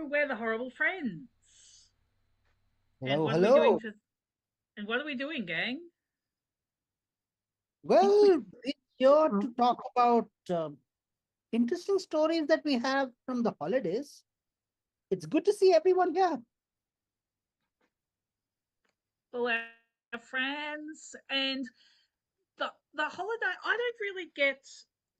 we're the horrible friends. And Hello, what are we doing hello. for and what are we doing, gang? Well, we're here to talk about interesting stories that we have from the holidays. It's good to see everyone here. All our friends and the holiday I don't really get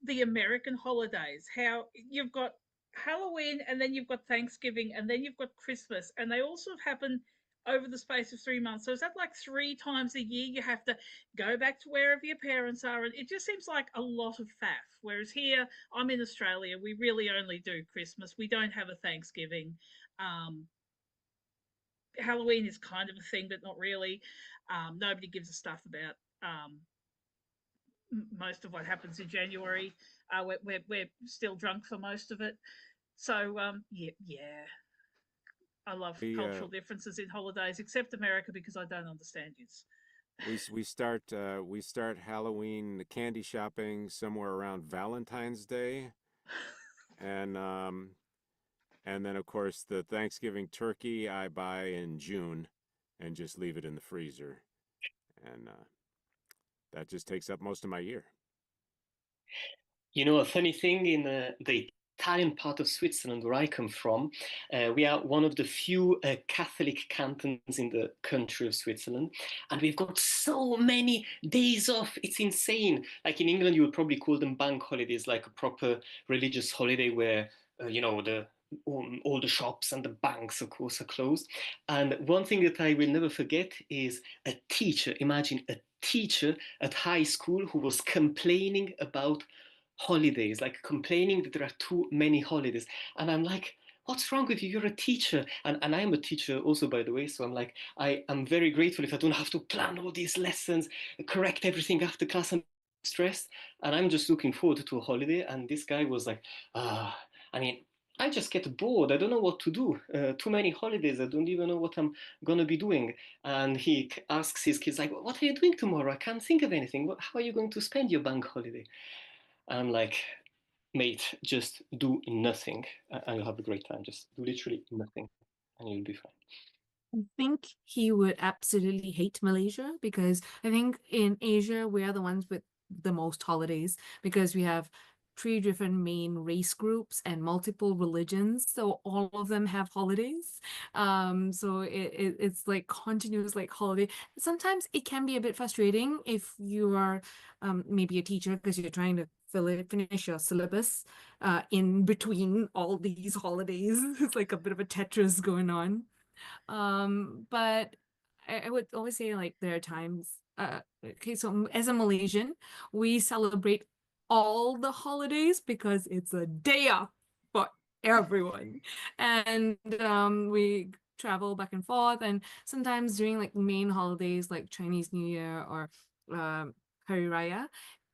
the American holidays. How you've got Halloween and then you've got Thanksgiving and then you've got Christmas and they all sort of happen over the space of 3 months. So is that like three times a year you have to go back to wherever your parents are? And it just seems like a lot of faff. Whereas here, I'm in Australia, we really only do Christmas. We don't have a Thanksgiving. Um, Halloween is kind of a thing, but not really. Nobody gives a stuff about most of what happens in January. We're still drunk for most of it. So yeah, I love We cultural differences in holidays, except America because I don't understand it. we start Halloween candy shopping somewhere around Valentine's Day, and um, and then of course the Thanksgiving turkey I buy in June, and just leave it in the freezer, and that just takes up most of my year. You know, a funny thing in the Italian part of Switzerland, where I come from, we are one of the few Catholic cantons in the country of Switzerland, and we've got so many days off. It's insane. Like in England, you would probably call them bank holidays, like a proper religious holiday where, the all the shops and the banks, of course, are closed. And one thing that I will never forget is a teacher. Imagine a teacher at high school who was complaining about holidays, like complaining that there are too many holidays. And I'm like, what's wrong with you? You're a teacher. And I'm a teacher also, by the way. So I'm like, I am very grateful if I don't have to plan all these lessons, correct everything after class. I'm stressed. And I'm just looking forward to a holiday. And this guy was like, I mean, I just get bored. I don't know what to do. Too many holidays. I don't even know what I'm going to be doing. And he asks his kids, like, what are you doing tomorrow? I can't think of anything. How are you going to spend your bank holiday? I'm like, mate, just do nothing and you'll have a great time. Just do literally nothing and you'll be fine. I think he would absolutely hate Malaysia because I think in Asia we are the ones with the most holidays because we have three different main race groups and multiple religions, so all of them have holidays. So it's like continuous like holiday. Sometimes it can be a bit frustrating if you are maybe a teacher because you're trying to finish your syllabus in between all these holidays. It's like a bit of a Tetris going on. But I would always say like there are times, okay, so as a Malaysian, we celebrate all the holidays because it's a day off for everyone. And we travel back and forth, and sometimes during like main holidays like Chinese New Year or Hari Raya,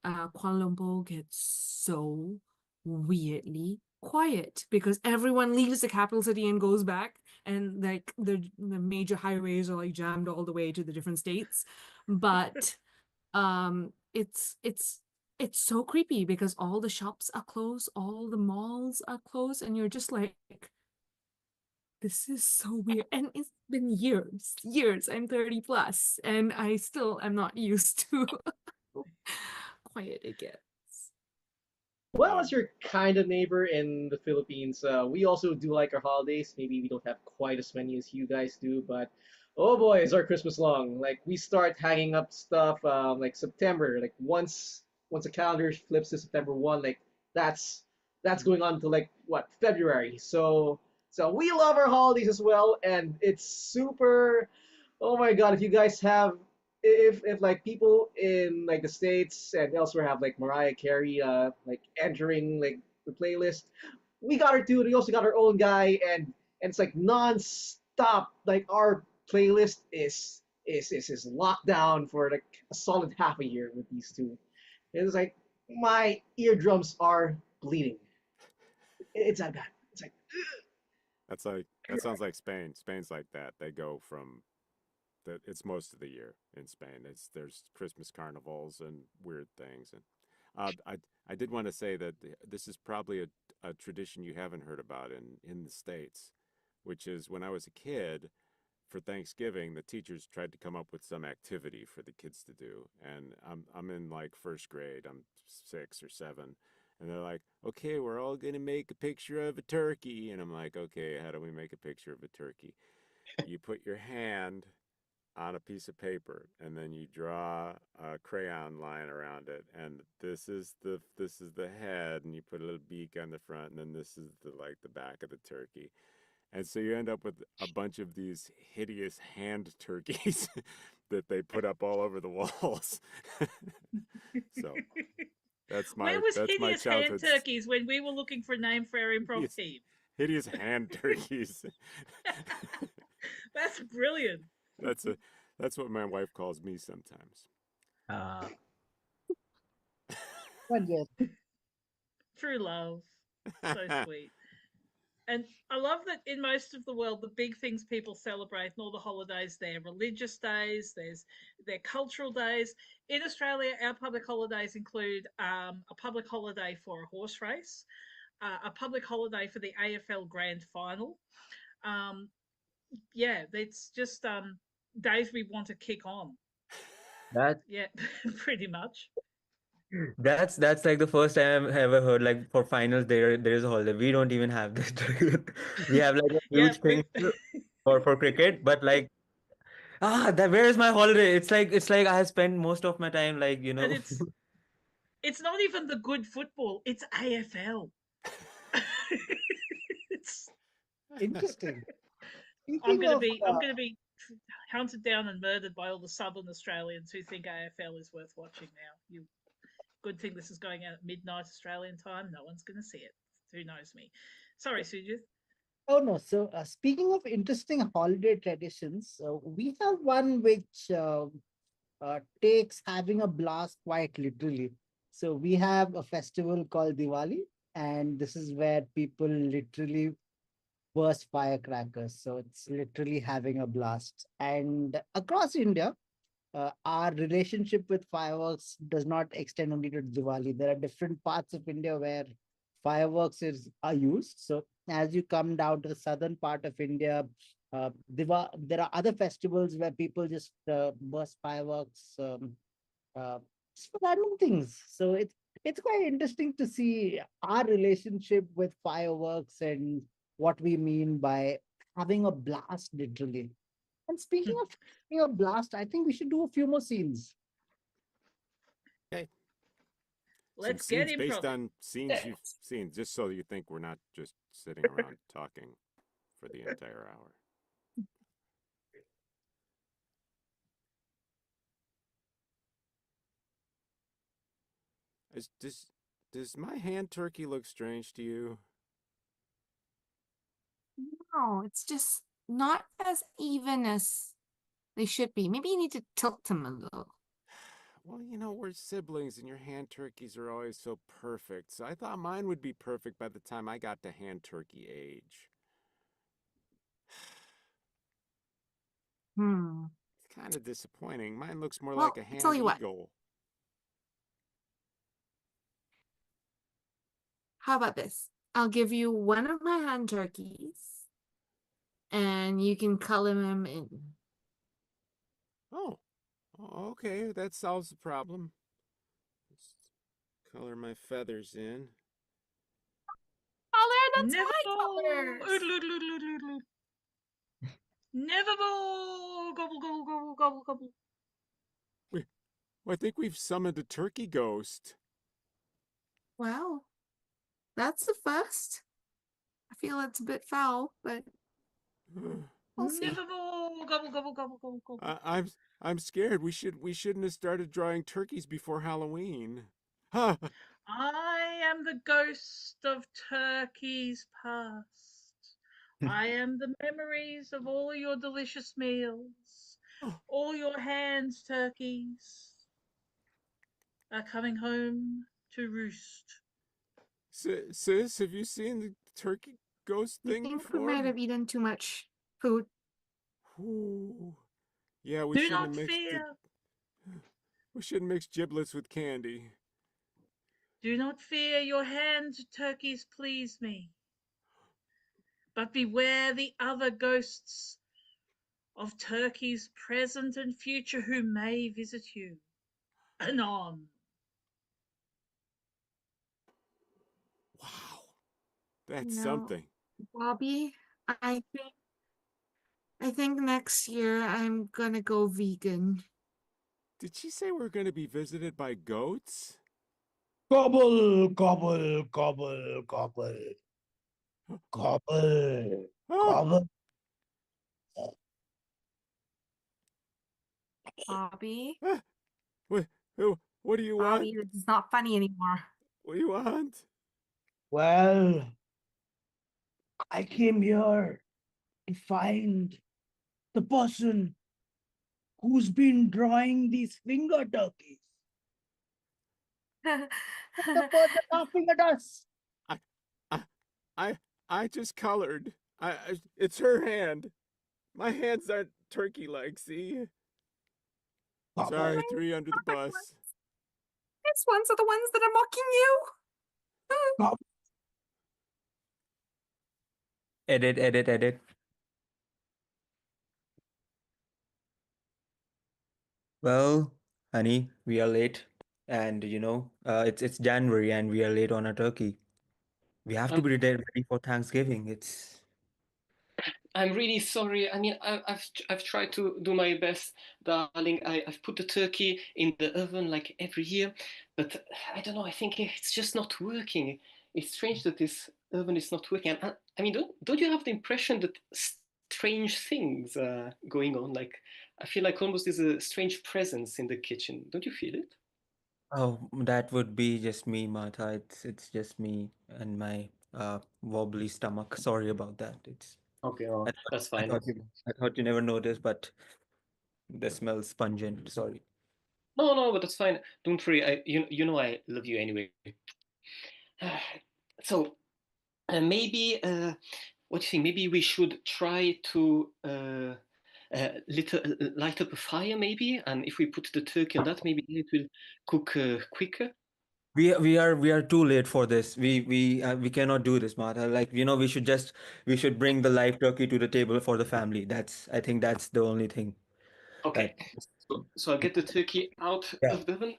Kuala Lumpur gets so weirdly quiet because everyone leaves the capital city and goes back, and like the major highways are like jammed all the way to the different states. But it's so creepy because all the shops are closed, all the malls are closed, and you're just like, this is so weird. And it's been years. I'm 30 plus, and I still am not used to how quiet it gets. Well, as Um, your kind of neighbor in the Philippines, we also do like our holidays. Maybe we don't have quite as many as you guys do, but oh boy, is our Christmas long. Like we start hanging up stuff like September. Like once the calendar flips to September 1, like that's that's going on to like what February. So we love our holidays as well, and it's super. Oh my God, if you guys have if like people in like the States and elsewhere have like Mariah Carey like entering like the playlist, we got her too. We also got our own guy, and it's like non-stop. Like our playlist is locked down for like a solid half a year with these two. It's like my eardrums are bleeding. It's that bad. It's like that sounds like Spain. Spain's like that. They go from that. It's most of the year in Spain. There's Christmas carnivals and weird things. And I did want to say that this is probably a tradition you haven't heard about in the States. which is when I was a kid for Thanksgiving, the teachers tried to come up with some activity for the kids to do. And I'm in like first grade, I'm 6 or 7. And they're like, okay, we're all going to make a picture of a turkey. And I'm like, okay, how do we make a picture of a turkey? You put your hand on a piece of paper and then you draw a crayon line around it, and this is the head, and you put a little beak on the front, and then this is the back of the turkey. And so you end up with a bunch of these hideous hand turkeys that they put up all over the walls. So that's Where my was that's my hideous hand childhood. turkeys when we were looking for a name for our improv Hideous, team? hideous hand turkeys. That's brilliant. That's what my wife calls me sometimes. But yes, True love. So sweet. And I love that in most of the world, the big things people celebrate and all the holidays, they're religious days, their cultural days. In Australia, our public holidays include a public holiday for a horse race, a public holiday for the AFL Grand Final. Um, yeah, it's just days we want to kick on. That Yeah, pretty much. that's like the first time I've ever heard like for finals there is a holiday. We don't even have this. We have like a Yeah, huge thing for cricket, but like that where is my holiday? It's like I spend most of my time like and it's not even the good football; it's AFL. It's, interesting. I'm Speaking gonna of, be I'm gonna be hunted down and murdered by all the Southern Australians who think AFL is worth watching now. You good thing this is going out at midnight Australian time. No one's gonna see it. Who knows me? Sorry, Sujith. oh no, so speaking of interesting holiday traditions, we have one which takes having a blast quite literally. So we have a festival called Diwali, and this is where people literally burst firecrackers. So it's literally having a blast. And across India, our relationship with fireworks does not extend only to Diwali. There are different parts of India where are used. So as you come down to the southern part of India, there are other festivals where people just burst fireworks uh, just for random things. So it's quite interesting to see our relationship with fireworks and what we mean by having a blast, literally. And speaking of having a blast, I think we should do a few more scenes. Okay. Some Let's get scenes based improv. on scenes you've seen, just so you think we're not just sitting around talking for the entire hour. Does my hand turkey look strange to you? No, it's just not as even as they should be. Maybe you need to tilt them a little. Well, we're siblings and your hand turkeys are always so perfect. So I thought mine would be perfect by the time I got to hand turkey age. Hmm. It's kind of disappointing. Mine looks more Well, like a I'll tell hand you what. eagle. How about this? I'll give you one of my hand turkeys, and you can color them in. Oh, okay. That solves the problem. Just color my feathers in. Color, that's Never my more. colors. Never more. Gobble gobble gobble gobble gobble. Well, I think we've summoned a turkey ghost. Wow, that's the first. I feel it's a bit foul, but we'll see. Never more. Gobble gobble gobble gobble gobble. I'm scared. We shouldn't have started drawing turkeys before Halloween. Huh. I am the ghost of turkeys past. I am the memories of all your delicious meals. All your hands, turkeys, are coming home to roost. Sis, have you seen the turkey ghost I thing think we before? might have eaten too much food. Ooh. Yeah, we Do shouldn't not have mixed fear. we shouldn't mix giblets with candy. Do not fear. Your hand, turkeys, please me. but beware the other ghosts of turkeys present and future who may visit you anon. Wow, that's No, something. Bobby, I think next year I'm gonna go vegan. Did she say we're going to be visited by goats? Gobble, gobble, gobble, gobble, gobble, Ah, gobble. Bobby, ah, what, what do you want? Bobby, this is not funny anymore. What do you want? Well, I came here to find the person who's been drawing these finger turkeys. The person laughing at us. I, I, I, I just colored. It's her hand. My hands aren't turkey-like. See? Gobble, Sorry, threw you under the bus. These ones are the ones that are mocking you. gobble. Edit, edit, edit. Well, honey, we are late, and it's January, and we are late on our turkey. We have to I'm be ready for Thanksgiving. I'm really sorry. I mean, I've tried to do my best, darling. I've put the turkey in the oven like every year, but I don't know. I think it's just not working. It's strange that this oven is not working. I mean, don't you have the impression that strange things are going on? Like, I feel like almost there's a strange presence in the kitchen. Don't you feel it? Oh, that would be just me, Martha. It's just me and my wobbly stomach. Sorry about that. Okay, I well, thought that's I fine. thought you I thought you never noticed, but the smell's pungent. Sorry. No, no, but that's fine. Don't worry. You know I love you anyway. So maybe what do you think? Maybe we should try to light up a fire, maybe, and if we put the turkey on that, maybe it will cook quicker. We are too late for this. We cannot do this, Martha. Like, we should bring the live turkey to the table for the family. I think that's the only thing Okay, that so I'll get the turkey out yeah. of the oven.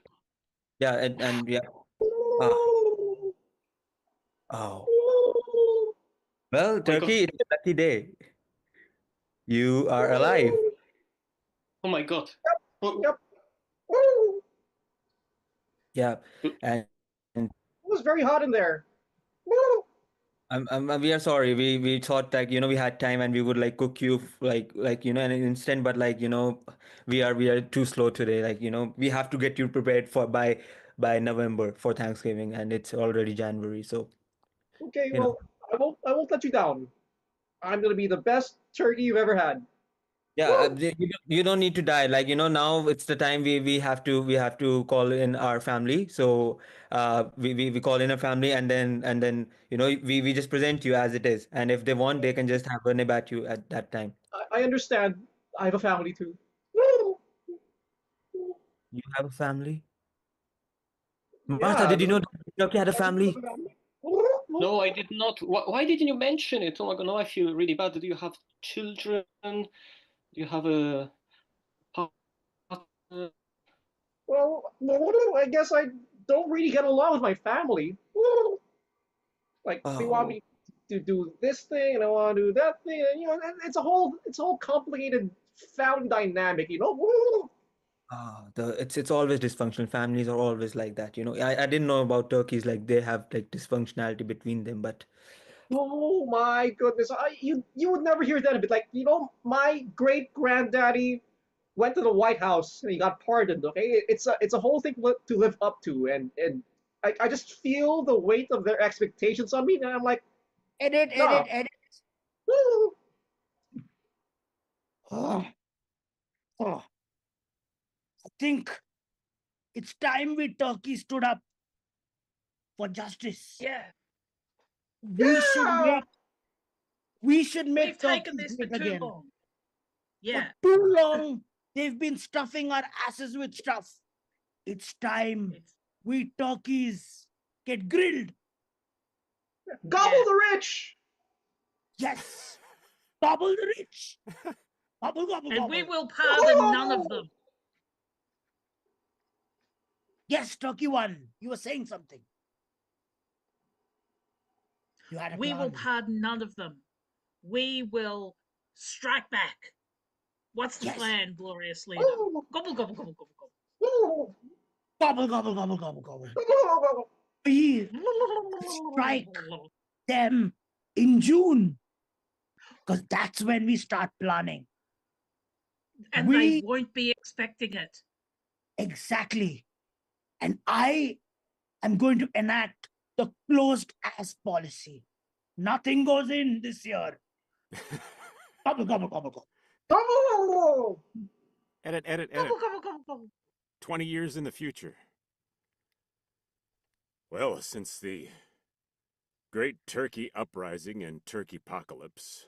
Yeah, and yeah. Ah, oh. Well, Oh my god! turkey, it's a lucky day. You are alive. Oh my god! Oh, Yep. Yeah. It And was very hot in there. we are sorry. We thought like, we had time and we would like cook you in an instant, but like, we are too slow today. Like, we have to get you prepared for by November for Thanksgiving, and it's already January. So, Okay, you know. well, I won't let you down. I'm gonna be the best turkey you've ever had. Yeah, you don't need to die. Like, now it's the time we have to call in our family. So, we call in a family, and then we just present you as it is. And if they want, they can just have a nib at you at that time. I understand. I have a family too. You have a family? Martha, Yeah. did you know that Turkey had a family? no, I did not. Why didn't you mention it? Oh my god! Now I feel really bad. Do you have children? Do you have a partner? Well, I guess I don't really get along with my family. Like they want Oh, me to do this thing and I want to do that thing, and it's a whole complicated family dynamic, you know. it's always dysfunctional. Families are always like that. I didn't know about turkeys, like they have like dysfunctionality between them, but Oh my goodness, you would never hear that, but like my great granddaddy went to the White House and he got pardoned. Okay, it's a whole thing to live up to, and I just feel the weight of their expectations on me, and I'm like, Edit, edit, no. edit. Oh, oh, I think it's time we turkey stood up for justice. Yeah, We should Yeah. make we should we've make taken turkeys this for great too again. long. For Yeah, too long, they've been stuffing our asses with stuff. It's time it's we turkeys get grilled. Gobble yeah. the rich. Yes. Gobble the rich. Gobble, gobble, And we gobble. will pardon none of them. Yes, Turkey One. You were saying something. You had a We will plan. pardon none of them. We will strike back. What's the Yes. plan, glorious leader? Gobble, gobble, gobble, gobble, gobble. Gobble, gobble, gobble, gobble, gobble. We strike them in June. Because that's when we start planning. And they We won't be expecting it. exactly. And I am going to enact the closed ass policy. Nothing goes in this year. Gobble, gobble, gobble, gobble. Edit, edit, edit. Gobble, gobble, gobble, gobble. 20 years in the future. Well, since the Great Turkey Uprising and Turkey Apocalypse,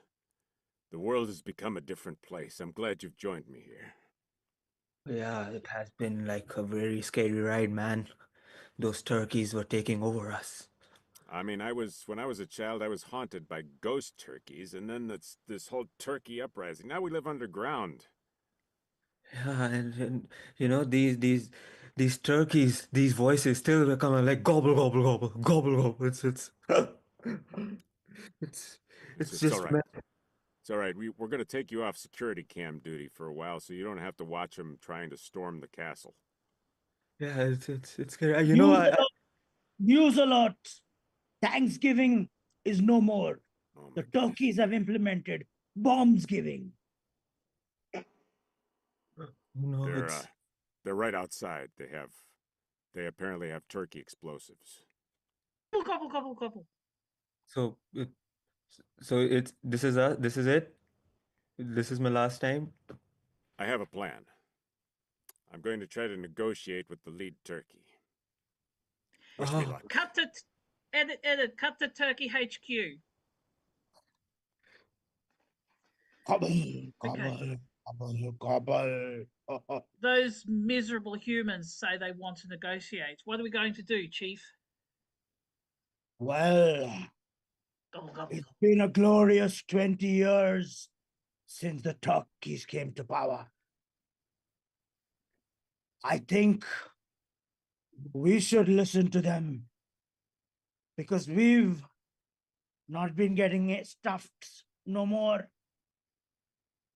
the world has become a different place. I'm glad you've joined me here. Yeah, it has been like a very scary ride, man. Those turkeys were taking over us. I mean, when I was a child, I was haunted by ghost turkeys, and then this whole turkey uprising. Now we live underground. Yeah, and you know these turkeys, these voices still come like gobble gobble gobble gobble gobble. It's it's It's all just right. It's all right. We're going to take you off security cam duty for a while, so you don't have to watch them trying to storm the castle. yeah, it's scary. You know, News alert. Thanksgiving is no more. Oh The my gosh. turkeys have implemented bombs giving. no, it's They're right outside. They apparently have turkey explosives. Gobble, gobble, gobble, gobble. so it, so it's this is it. This is my last time. I have a plan. I'm going to try to negotiate with the lead turkey. Wish me Oh, luck. Cut to edit. Cut to Turkey HQ. Gobble, Okay. gobble, gobble, gobble. Those miserable humans say they want to negotiate. What are we going to do, Chief? Well, Gobble, gobble, it's gobble. been a glorious 20 years since the Turkeys came to power. I think we should listen to them because we've not been getting it stuffed no more.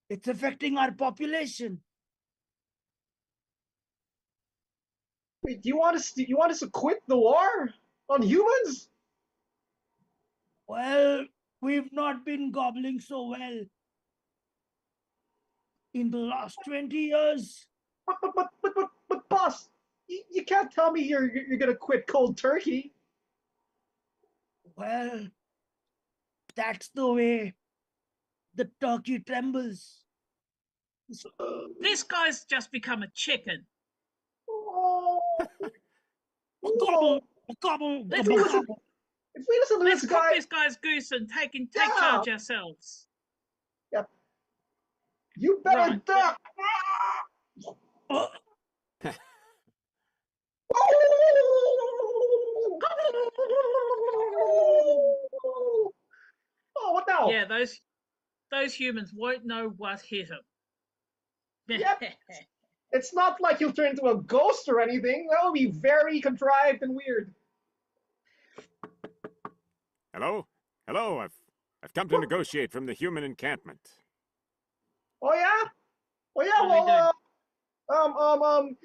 It's affecting our population. Wait, do you want us to quit the war on humans? Well, we've not been gobbling so well in the last 20 years. But boss, you can't tell me you're gonna quit cold turkey. Well, that's the way the turkey trembles. This guy's just become a chicken. Oh, Gobble, gobble, Let's gobble, cook, gobble. if we listen to let's this cook guy, this guy's goose and take Yeah. charge ourselves. you better Right. duck. Oh, Oh, what now? Yeah, those humans won't know what hit them. Yep. It's not like he'll turn into a ghost or anything. That would be very contrived and weird. Hello? Hello, I've come to negotiate from the human encampment. Oh yeah? Oh yeah. What do we Well, do?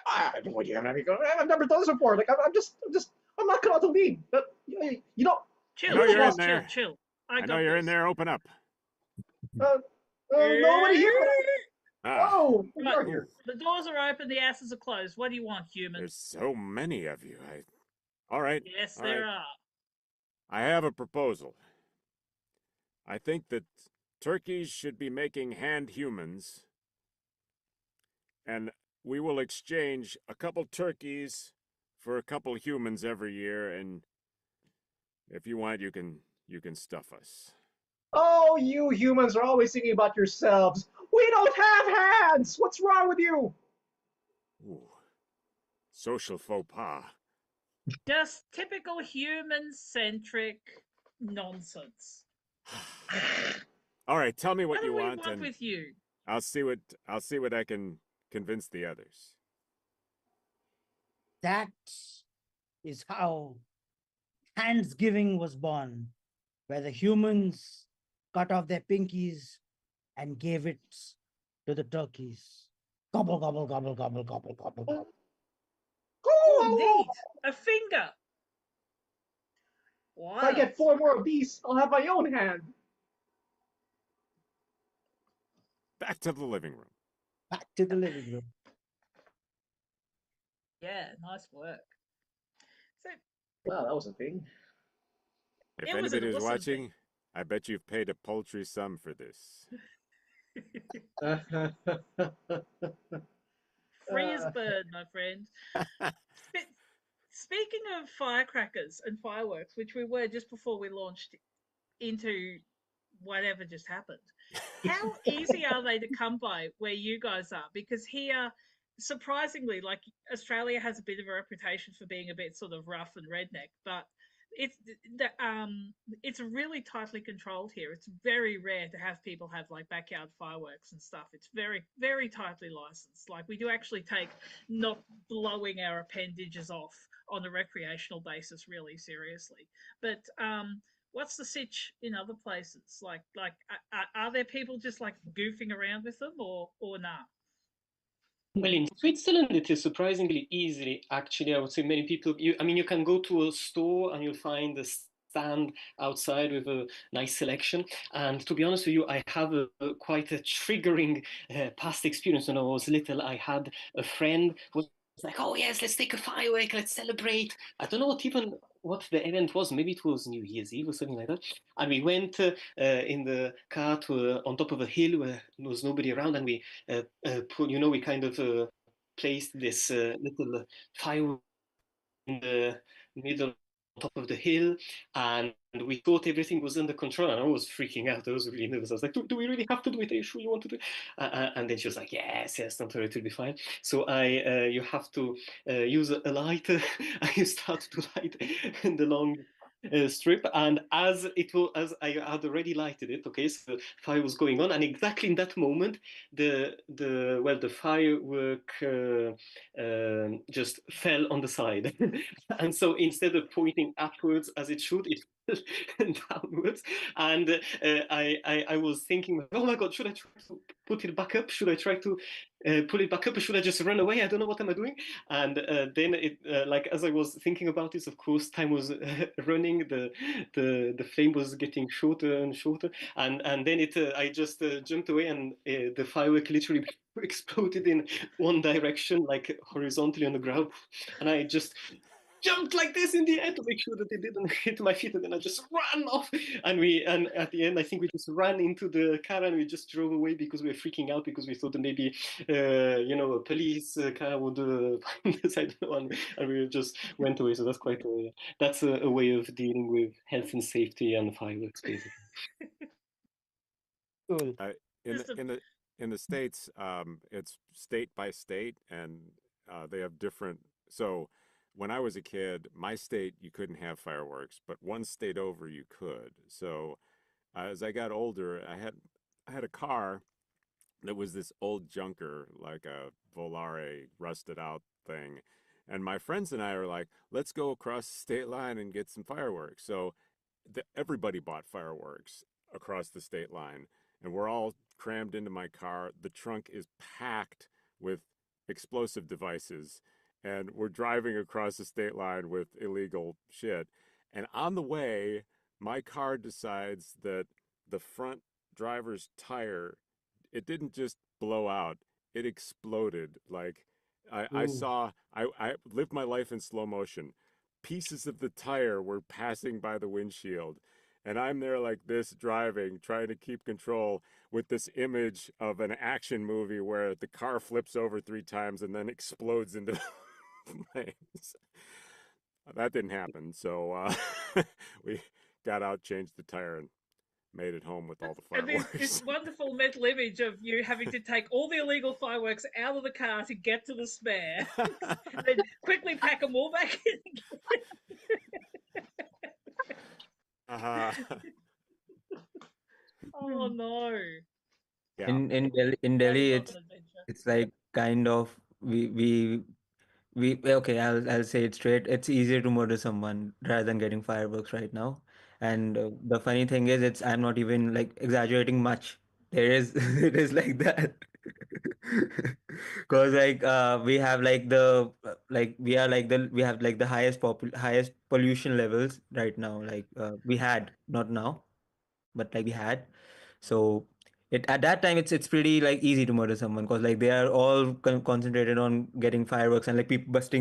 I have no idea. I've never done this before. Like I'm not cut out to lead. But you know, Chill, I know you're chill, in there. chill. I know you're in there. Open up. nobody here. Ah, Oh, we Right. are here. The doors are open, the asses are closed. What do you want, there's humans? so many of you. All right. Yes, all there right. are. I have a proposal. I think that turkeys should be making hand humans, and we will exchange a couple turkeys for a couple humans every year, and if you want, you can stuff us. Oh, you humans are always thinking about yourselves. We don't have hands. What's wrong with you? Ooh. Social faux pas. Just typical human centric nonsense. All right, tell me What what do you we want, want and with you? I'll see what I can convince the others. That is how Thanksgiving was born, where the humans cut off their pinkies and gave it to the turkeys. Gobble, gobble, gobble, gobble, gobble, gobble, gobble. Oh, neat. A finger. If I get Wild. 4 more of these, I'll have my own hand. Back to the living room. Back to the living room. Yeah, nice work. So Wow, that was a thing. If it was an anybody is awesome thing. watching, I bet you've paid a paltry sum for this. Free as bird, my friend. Spe- Speaking of firecrackers and fireworks, which we were just before we launched into whatever just happened, how easy are they to come by where you guys are? Because here, surprisingly, like Australia has a bit of a reputation for being a bit sort of rough and redneck, but it's it's really tightly controlled here. It's very rare to have people have like backyard fireworks and stuff. It's very tightly licensed. Like we do actually take not blowing our appendages off on a recreational basis really seriously. But what's the sitch in other places? Are there people just like goofing around with them or nah? Well, in Switzerland, it is surprisingly easy. Actually, I would say many people. I mean, you can go to a store and you'll find a stand outside with a nice selection. And to be honest with you, I have quite a triggering past experience. When I was little, I had a friend who was like, "Oh yes, let's take a firework, let's celebrate." I don't know what the event was. Maybe it was New Year's Eve or something like that. And we went in the car to on top of a hill where there was nobody around, and we we kind of placed this little firework in the middle on top of the hill, and we thought everything was under control, and I was freaking out. I was really nervous. I was like, do we really have to do it? Are you sure you want to do it? And then she was like, yes, don't worry, it will be fine. So you have to use a lighter and you start to light the long strip, and as I had already lighted it, okay, so the fire was going on, and exactly in that moment the firework just fell on the side. And so instead of pointing upwards as it should, it fell downwards. And I was thinking, oh my god, should I try to put it back up? Should I try to pull it back up, or should I just run away? I don't know, what am I doing? And then it like as I was thinking about this, of course time was running, the flame was getting shorter and shorter, and then I just jumped away, and the firework literally exploded in one direction, like horizontally on the ground, and I just jumped like this in the air to make sure that it didn't hit my feet, and then I just ran off. And at the end, I think we just ran into the car and we just drove away because we were freaking out, because we thought that maybe a police car would find us. I don't know, and we just went away. So that's a way of dealing with health and safety and fireworks, basically. Cool. Uh, in the Just a in the in the states, it's state by state, and they have different. So when I was a kid, my state you couldn't have fireworks, but one state over you could. So as I got older, I had a car that was this old junker, like a Volare rusted out thing. And my friends and I are like, let's go across the state line and get some fireworks. So everybody bought fireworks across the state line, and we're all crammed into my car. The trunk is packed with explosive devices, and we're driving across the state line with illegal shit. And on the way, my car decides that the front driver's tire, it didn't just blow out, it exploded. Like Ooh. I lived my life in slow motion. Pieces of the tire were passing by the windshield, and I'm there like this driving, trying to keep control, with this image of an action movie where the car flips over 3 times and then explodes into flames. That didn't happen, so we got out, changed the tire, and made it home with all the and this fireworks. wonderful mental image of you having to take all the illegal fireworks out of the car to get to the spare, then quickly pack them all back in. uh, Oh no. Yeah. In That is Delhi, not an adventure. it's like kind of we okay, I'll say it straight. It's easier to murder someone rather than getting fireworks right now. And the funny thing is, it's I'm not even like exaggerating much. There is it is like that. Because like we have like like we have like the highest pollution levels right now. Like we had, not now, but like we had. So it at that time it's pretty like easy to murder someone because like they are all concentrated on getting fireworks and like people burst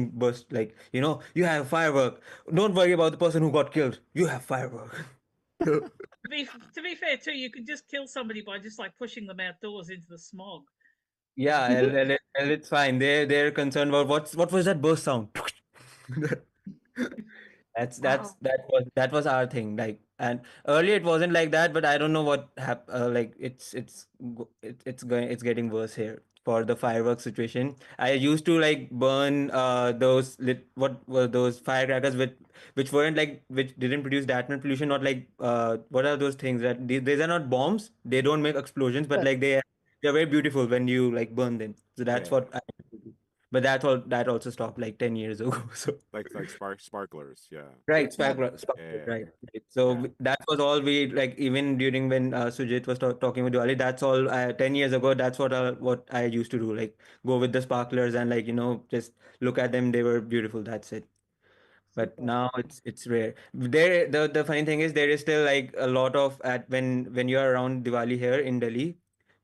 like you have firework. Don't worry about the person who got killed. You have firework. So, To be fair too, you could just kill somebody by just like pushing them outdoors into the smog. yeah, and it's fine. They're concerned about what was that burst sound. Wow. That was our thing. Like, and earlier it wasn't like that, but I don't know what happened. Like it's getting worse here for the fireworks situation. I used to like burn what were those firecrackers which weren't like which didn't produce that much pollution. Not like what are those things that these are not bombs. They don't make explosions, but like they're very beautiful when you like burn them. So that's Yeah. what I used to do. But that also stopped like 10 years ago. So. Like sparklers. Yeah. Right, Yeah. sparkler, Yeah. right. Right. So Yeah. that was all we like. Even during when Sujit was talking with Diwali, that's all. 10 years ago, that's what I used to do. Like go with the sparklers and like just look at them. They were beautiful. That's it. But Super. now it's rare. The funny thing is there is still like a lot of at when you are around Diwali here in Delhi,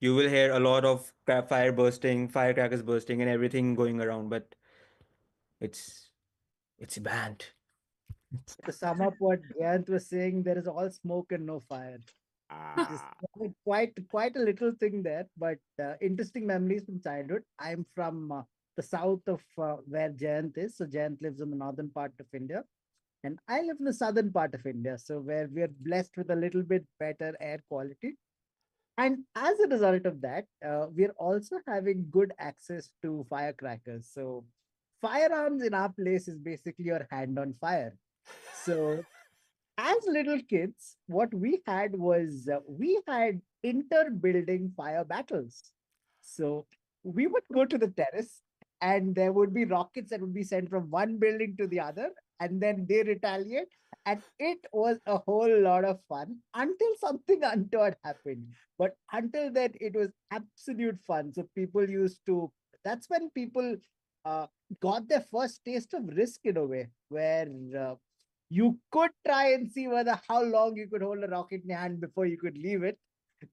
you will hear a lot of fire bursting, firecrackers bursting, and everything going around. But it's it's banned. To sum up what Jayant was saying, there is all smoke and no fire. Which is Ah. quite a little thing there, but interesting memories from childhood. I'm from the south of where Jayant is. So Jayant lives in the northern part of India, and I live in the southern part of India. So where we are blessed with a little bit better air quality. And as a result of that, we are also having good access to firecrackers. So firearms in our place is basically your hand on fire. So as little kids, what we had was we had inter-building fire battles. So we would go to the terrace, and there would be rockets that would be sent from one building to the other, and then they retaliate. And it was a whole lot of fun until something untoward happened. But until then, it was absolute fun. So people used to. That's when people uh, got their first taste of risk in a way, where you could try and see whether how long you could hold a rocket in your hand before you could leave it.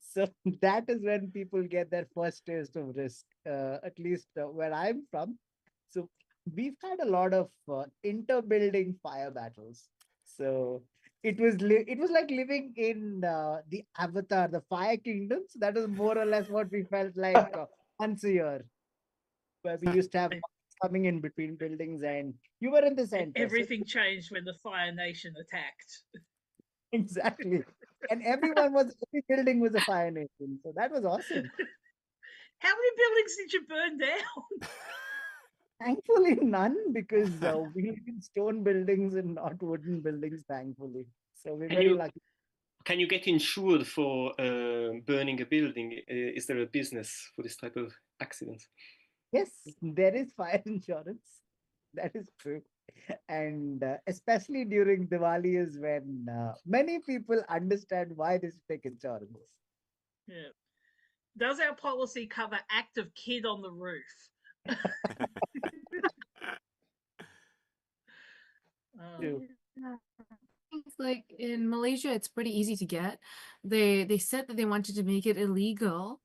So that is when people get their first taste of risk, at least where I'm from. So we've had a lot of inter-building fire battles. So it was like living in the Avatar, the Fire Kingdom. So that is more or less what we felt like once a year, where we used to have coming in between buildings, and you were in the And center. So everything changed when the Fire Nation attacked. exactly. And every building was a fire nation. So that was awesome. How many buildings did you burn down? Thankfully, none, because we live in stone buildings and not wooden buildings, thankfully. So we're Can very you lucky. can you get insured for burning a building? Is there a business for this type of accidents? Yes, there is fire insurance. That is true. And especially during Diwali is when many people understand why they should take insurance. Yeah. Does our policy cover active kid on the roof? Oh. True. Yeah. Things like in Malaysia, it's pretty easy to get. They said that they wanted to make it illegal,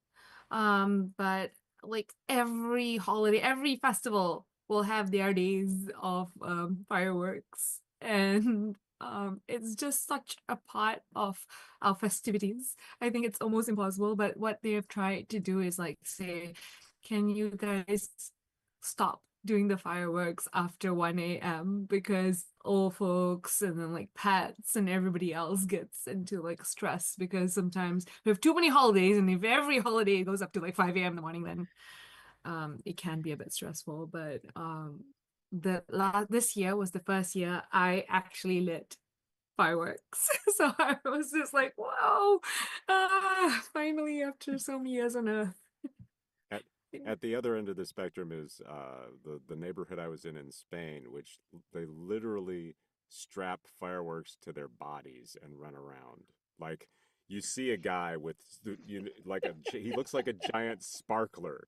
but like every holiday, every festival will have their days of fireworks, and it's just such a part of our festivities. I think it's almost impossible. But what they have tried to do is like say, can you guys stop doing the fireworks after 1 a.m. because old folks and then like pets and everybody else gets into like stress because sometimes we have too many holidays, and if every holiday goes up to like 5 a.m. in the morning, then it can be a bit stressful. But this year was the first year I actually lit fireworks. So I was just like, wow, finally after so many years on Earth. At at the other end of the spectrum is the neighborhood I was in Spain, which they literally strap fireworks to their bodies and run around. Like you see a guy with he looks like a giant sparkler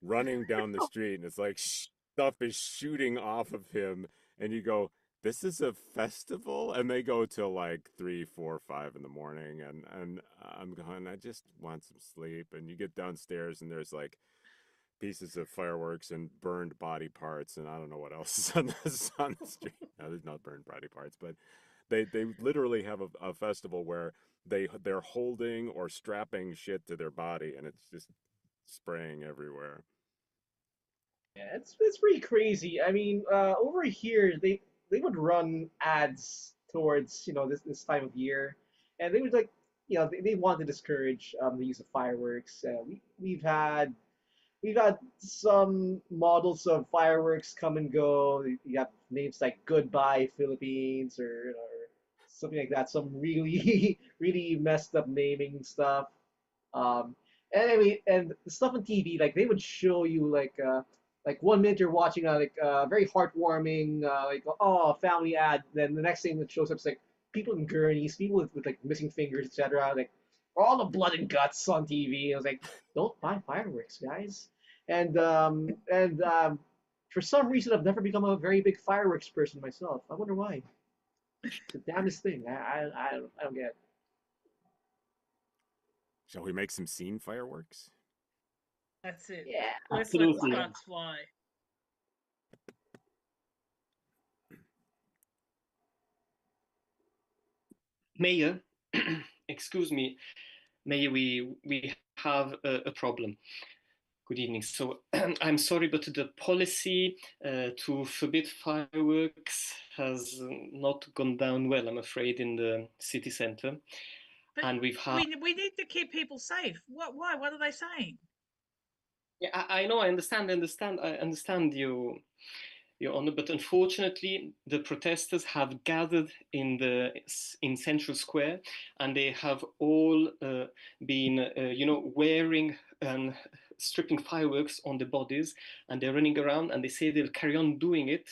running down the street, and it's like stuff is shooting off of him, and you go, "This is a festival," and they go till like 3, 4, 5 in the morning, and I'm going, I just want some sleep, and you get downstairs, and there's like pieces of fireworks and burned body parts, and I don't know what else is on the street. No, there's not burned body parts, but they literally have a festival where they're holding or strapping shit to their body, and it's just spraying everywhere. Yeah, it's pretty crazy. I mean, over here they would run ads towards this time of year, and they would like they want to discourage the use of fireworks. We've had some models of fireworks come and go. You have names like Goodbye Philippines or something like that. Some really really messed up naming stuff. Um, and anyway, and the stuff on TV, like they would show you like 1 minute you're watching a like very heartwarming like oh family ad, then the next thing that shows up is like people in gurneys, people with like missing fingers, etc. Like all the blood and guts on TV. I was like, don't buy fireworks, guys. And for some reason, I've never become a very big fireworks person myself. I wonder why. It's the damnedest thing. I don't get it. Shall we make some scene fireworks? That's it. Yeah. Let's let the Absolutely. sparks fly. Mayor, excuse me, Mayor, we have a problem. Good evening. So I'm sorry, but the policy to forbid fireworks has not gone down well, I'm afraid, in the city center. But And we've had, we need to keep people safe. Why? What are they saying? yeah, I know, I understand you, Your Honor, but unfortunately, the protesters have gathered in Central Square, and they have all been, wearing and stripping fireworks on their bodies, and they're running around, and they say they'll carry on doing it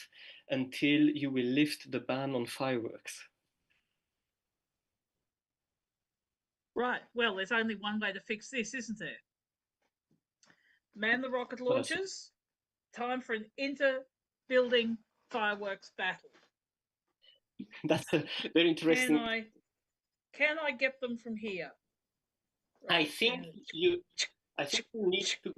until you will lift the ban on fireworks. Right. Well, there's only one way to fix this, isn't there? Man the rocket Well, that's- launchers. Time for an inter-building fireworks battle. That's a very interesting. Can I get them from here? I think you need to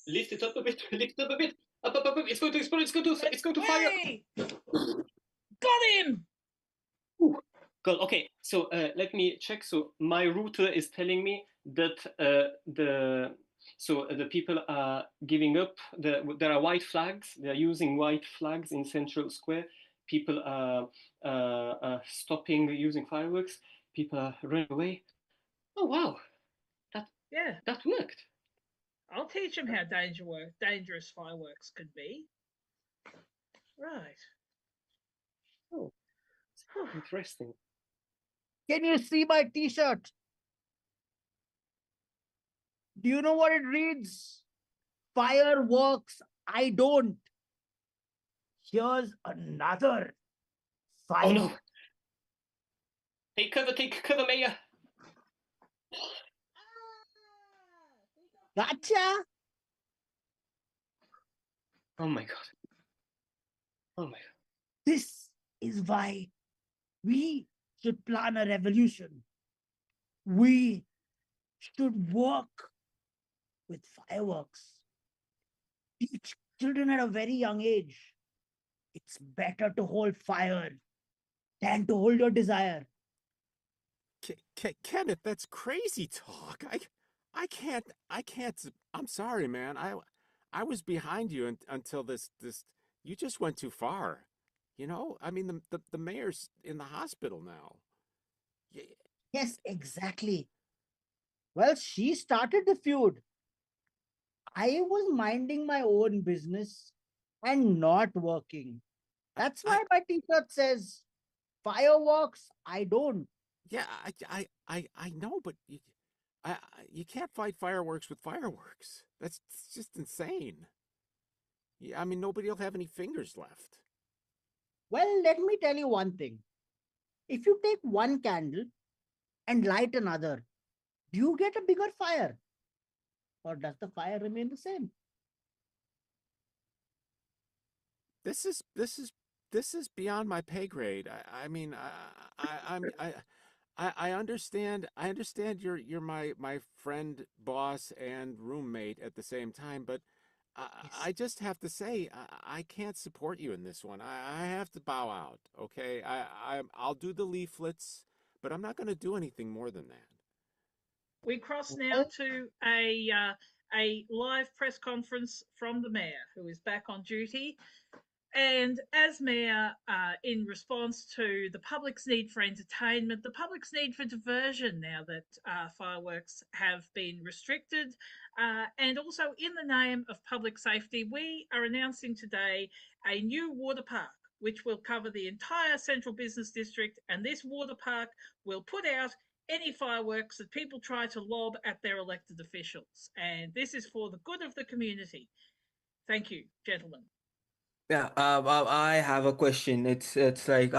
lift it up a bit. Lift it up a bit. Up, up, up, up. It's going to explode. It's going to fire. Hey! Got him! Ooh. God. Okay. So let me check. So my router is telling me that the people are giving up. There are white flags. They are using white flags in Central Square. People are stopping using fireworks. People are running away. Oh wow, Yeah, that worked. I'll teach them how dangerous fireworks can be. Right. Oh, interesting. Can you see my t-shirt? Do you know what it reads? Fireworks, I don't. Here's another fire. Oh no! Take cover, Mayor. Gotcha. Oh my god. Oh my god. This is why we should plan a revolution. We should work with fireworks. Teach children at a very young age. It's better to hold fire than to hold your desire. Kenneth, that's crazy talk. I can't. I'm sorry, man. I was behind you until this. You just went too far. You know. I mean, the mayor's in the hospital now. Yes, exactly. Well, she started the feud. I was minding my own business and not working. That's why my t-shirt says Fireworks, I don't. Yeah, I know, but you can't fight fireworks with fireworks. That's just insane. Yeah, I mean, nobody will have any fingers left. Well, let me tell you one thing. If you take one candle and light another, do you get a bigger fire? Or does the fire remain the same? This is this is this is beyond my pay grade. I mean, I understand. I understand you're my friend, boss, and roommate at the same time, but Yes. I just have to say I can't support you in this one. I have to bow out. Okay, I'll do the leaflets, but I'm not going to do anything more than that. We cross now Well, to a live press conference from the mayor, who is back on duty. And as mayor, in response to the public's need for entertainment, the public's need for diversion now that fireworks have been restricted, and also in the name of public safety, we are announcing today a new water park which will cover the entire central business district. And this water park will put out any fireworks that people try to lob at their elected officials. And this is for the good of the community. Thank you, gentlemen. Yeah, I have a question. It's like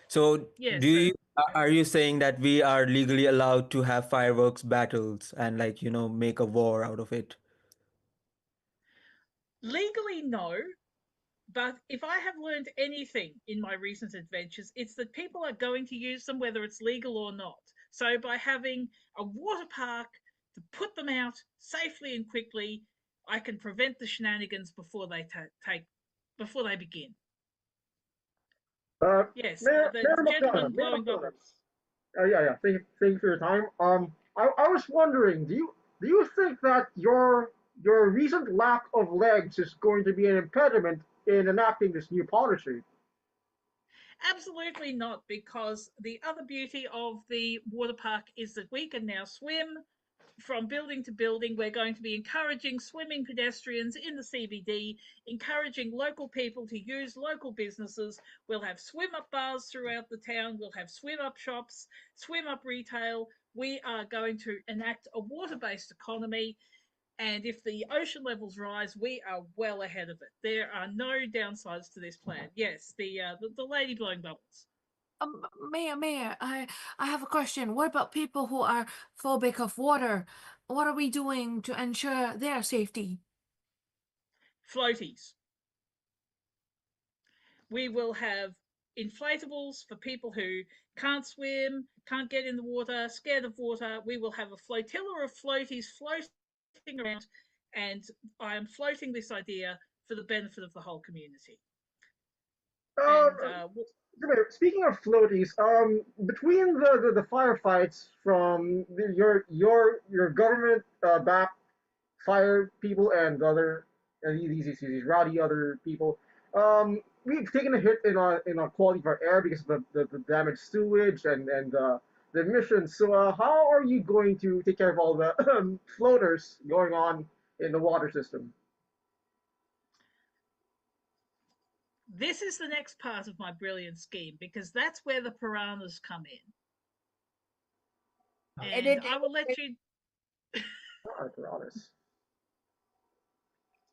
so Yes, do you sir. are you saying that we are legally allowed to have fireworks battles and like, make a war out of it? Legally, no. But if I have learned anything in my recent adventures, it's that people are going to use them whether it's legal or not. So by having a water park to put them out safely and quickly, I can prevent the shenanigans before they before they begin. Uh, Yes, Mayor the McDonough, gentleman Mayor blowing McDonough. bubbles. Yeah. Thank you for your time. I was wondering, do you think that your recent lack of legs is going to be an impediment in enacting this new policy? Absolutely not, because the other beauty of the water park is that we can now swim from building to building. We're going to be encouraging swimming pedestrians in the CBD, encouraging local people to use local businesses. We'll have swim up bars throughout the town. We'll have swim up shops, swim up retail. We are going to enact a water based economy. And if the ocean levels rise, we are well ahead of it. There are no downsides to this plan. Yes, the lady blowing bubbles. Mayor, I have a question. What about people who are phobic of water? What are we doing to ensure their safety? Floaties. We will have inflatables for people who can't swim, can't get in the water, scared of water. We will have a flotilla of floaties floating around, and I am floating this idea for the benefit of the whole community. Uh, And Speaking of floaties, between the firefights from your government backed fire people and other these rowdy other people, we've taken a hit in our quality of our air because of the damaged sewage and the emissions. So how are you going to take care of all the floaters going on in the water system? this is the next part of my brilliant scheme, because that's where the piranhas come in. and And I will let you. Apparatus.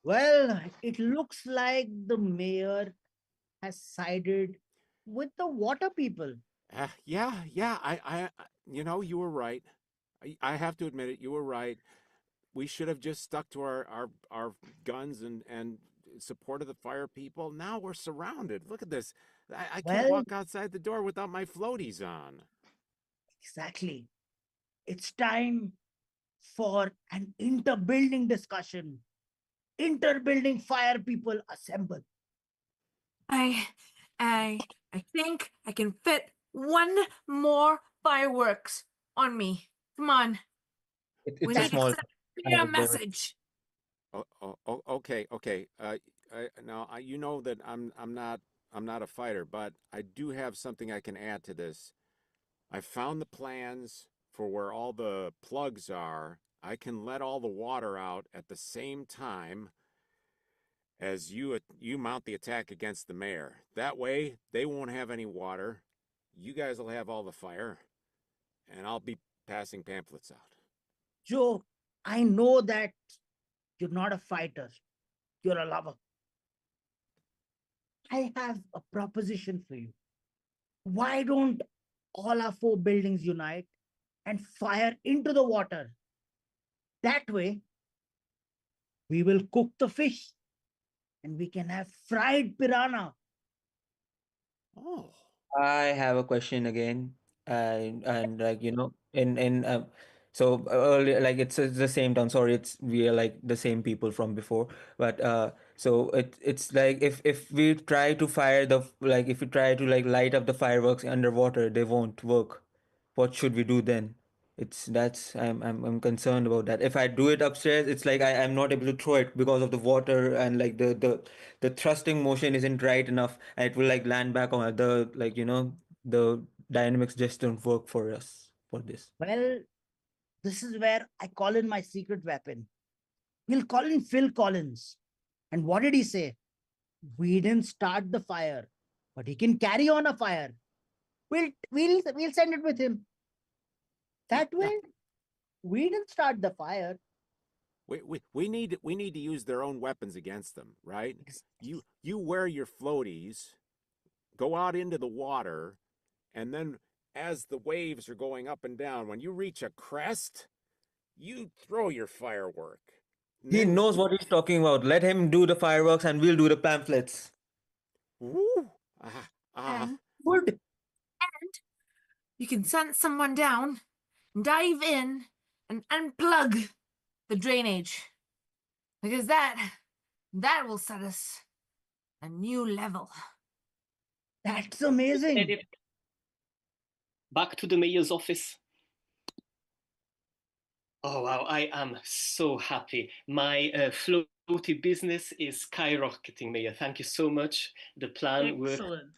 well, it looks like the mayor has sided with the water people. Yeah. You were right. I have to admit it. You were right. We should have just stuck to our guns and supported the fire people. Now we're surrounded. Look at this. I can't Well, walk outside the door without my floaties on. exactly. It's time for an inter-building discussion. Inter-building fire people assemble. I I I think I can fit one more fireworks on me. Come on. We It's a need to That's small send a clear fireball. message. Okay. Now you know that I'm not a fighter, but I do have something I can add to this. I found the plans for where all the plugs are. I can let all the water out at the same time as you mount the attack against the mayor. That way, they won't have any water. you guys will have all the fire, and I'll be passing pamphlets out. Joe, I know that you're not a fighter, you're a lover. I have a proposition for you. Why don't all our 4 buildings unite and fire into the water? That way, we will cook the fish and we can have fried piranha. Oh. I have a question again, and like in so earlier, like it's the same town. Sorry, it's we are like the same people from before, but so it's like if we try to fire the like if we try to like light up the fireworks underwater, they won't work. What should we do then? That's I'm concerned about that. If I do it upstairs, it's like I'm not able to throw it because of the water, and like the thrusting motion isn't right enough, and it will like land back on the like the dynamics just don't work for us for this. Well, this is where I call in my secret weapon. We'll call in Phil Collins. And what did he say? We didn't start the fire, but he can carry on a fire. We'll send it with him. That Yeah. way, we didn't start the fire. We need to use their own weapons against them, right? You wear your floaties, go out into the water, and then as the waves are going up and down, when you reach a crest, you throw your firework. And He then, knows what he's talking about. Let him do the fireworks, and we'll do the pamphlets. woo, ah, ah, Good. You can send someone down, dive in, and unplug the drainage. Because that will set us a new level. That's amazing. Edit. Back to the mayor's office. Oh wow, I am so happy. My floaty business is skyrocketing, Mayor. Thank you so much. The plan worked Excellent.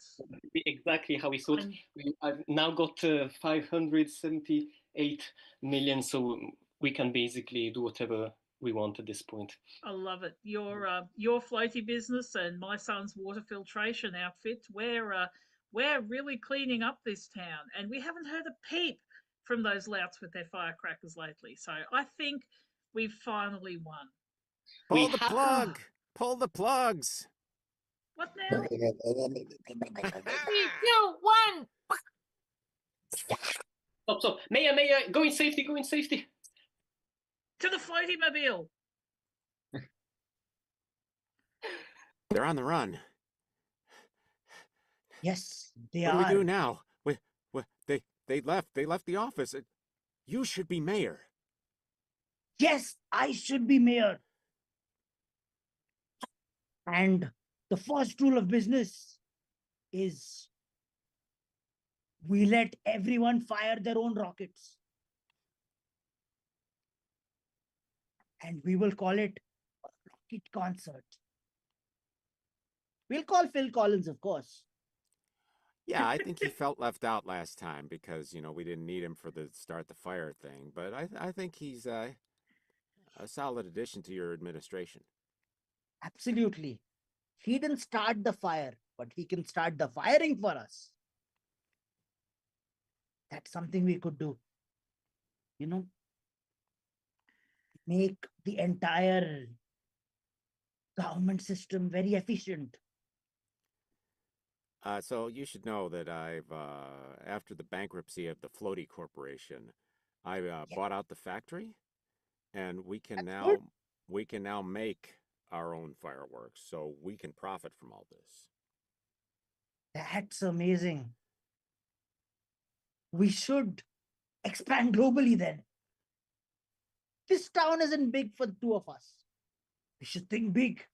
exactly how we thought. I'm- I've now got 578 million, so we can basically do whatever we want at this point. I love it. Your floaty business and my son's water filtration outfit. We're really cleaning up this town, and we haven't heard a peep from those louts with their firecrackers lately. So I think we've finally won. pull We the have- plug, pull the plugs. What now? 3, 2, 1. Stop. Mayor, go in safety, go in safety. To the floaty mobile. They're on the run. Yes, they What do are. we do now? They left the office. You should be mayor. Yes, I should be mayor. And the first rule of business is we let everyone fire their own rockets. And we will call it a rocket concert. We'll call Phil Collins, of course. Yeah, I think he felt left out last time because we didn't need him for the start the fire thing. But I think he's a solid addition to your administration. Absolutely. He didn't start the fire, but he can start the firing for us. That's something we could do. Make the entire government system very efficient. So you should know that I've after the bankruptcy of the Floaty Corporation, I bought out the factory, and we can now make our own fireworks, so we can profit from all this. That's amazing. We should expand globally then. This town isn't big for the two of us. We should think big.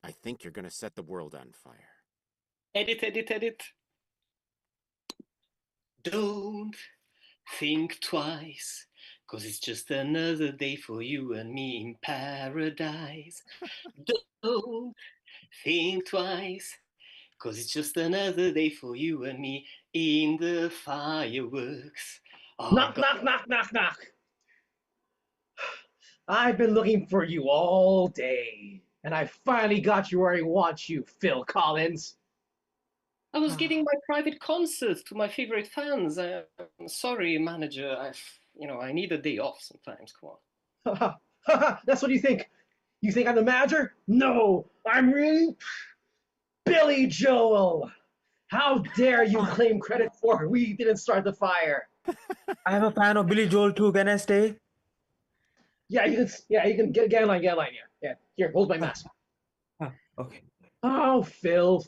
I think you're gonna set the world on fire. Edit. Don't think twice, 'cause it's just another day for you and me in paradise. Don't think twice, 'cause it's just another day for you and me in the fireworks. Oh, Knock, knock, knock, knock, knock. I've been looking for you all day. And I finally got you where I want you, Phil Collins. I was giving my private concert to my favorite fans. Sorry, manager. I need a day off sometimes. Come on. That's what you think. You think I'm the manager? No, I'm really Billy Joel. How dare you claim credit for we didn't start the fire? I am a fan of Billy Joel too. Can I stay? Yeah, you can get in line, Yeah, here, hold my mask. Okay. Oh, Phil.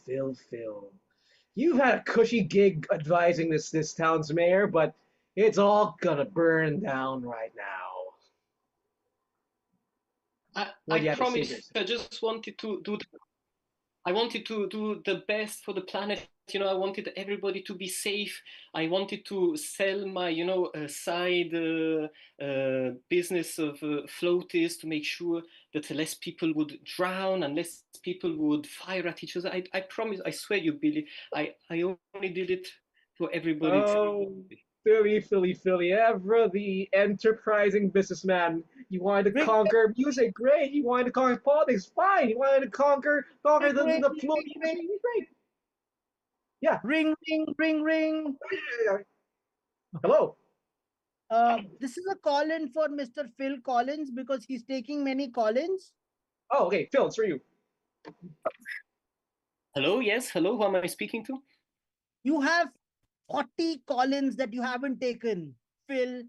You've had a cushy gig advising this town's mayor, but it's all gonna burn down right now. What do I you have to say, promise. Jason? I just wanted to do. I wanted to do the best for the planet. I wanted everybody to be safe. I wanted to sell my, side business of floaties to make sure that less people would drown and less people would fire at each other. I promise. I swear you, Billy. I only did it for everybody's Oh, safety. Philly, ever the enterprising businessman. You wanted to Ring, conquer music, great. You wanted to conquer politics, fine. You wanted to conquer ring, ring, the ring, floating ring, industry, great. Yeah. ring, ring, ring, ring. Hello. This is a call in for Mr. Phil Collins because he's taking many call-ins. Oh, okay, Phil, it's for you. Hello. Yes. Hello. Who am I speaking to? You have 40 call-ins that you haven't taken, Phil.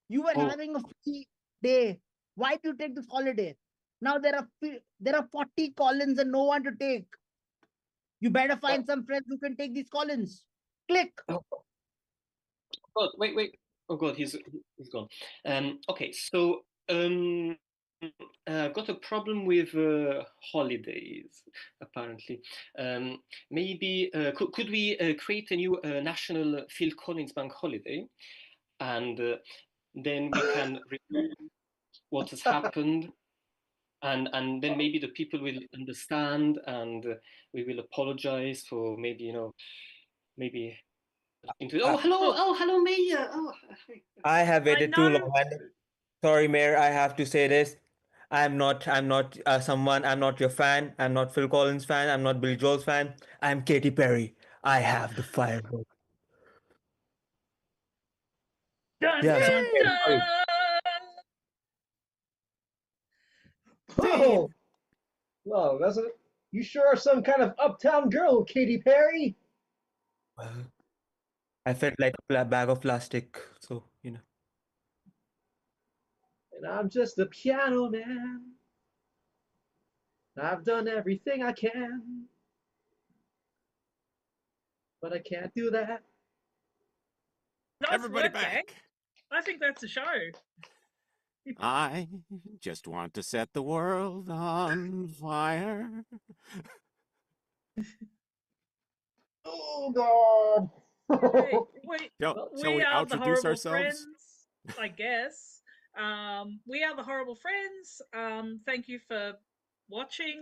You were Oh. having a free day. Why do you take this holiday? Now there are 40 call-ins and no one to take. You better find some friends who can take these call-ins. Click. Oh God, wait. Oh God, he's gone. Okay, so I've got a problem with holidays, apparently. Maybe could we create a new national Phil Collins bank holiday, and then we can review what has happened, and then maybe the people will understand, and we will apologize for maybe into it. I, Oh, hello, Mayor. Oh, hi. I have I waited too know. long. And sorry, Mayor, I have to say this. I'm not someone. I'm not your fan. I'm not Phil Collins fan. I'm not Billy Joel's fan. I'm Katy Perry. I have the firework. Dun Yeah, so dun I'm sorry. dun. Oh, well, that's a, you sure are some kind of uptown girl, Katy Perry. Well, I felt like a bag of plastic. So, And I'm just a piano man. I've done everything I can, but I can't do that. Nice Everybody work, gang. back. I think that's a show. I just want to set the world on fire. Oh God. Yay. Shall We we are the introduce horrible ourselves? friends, I guess. We are the horrible friends. Thank you for watching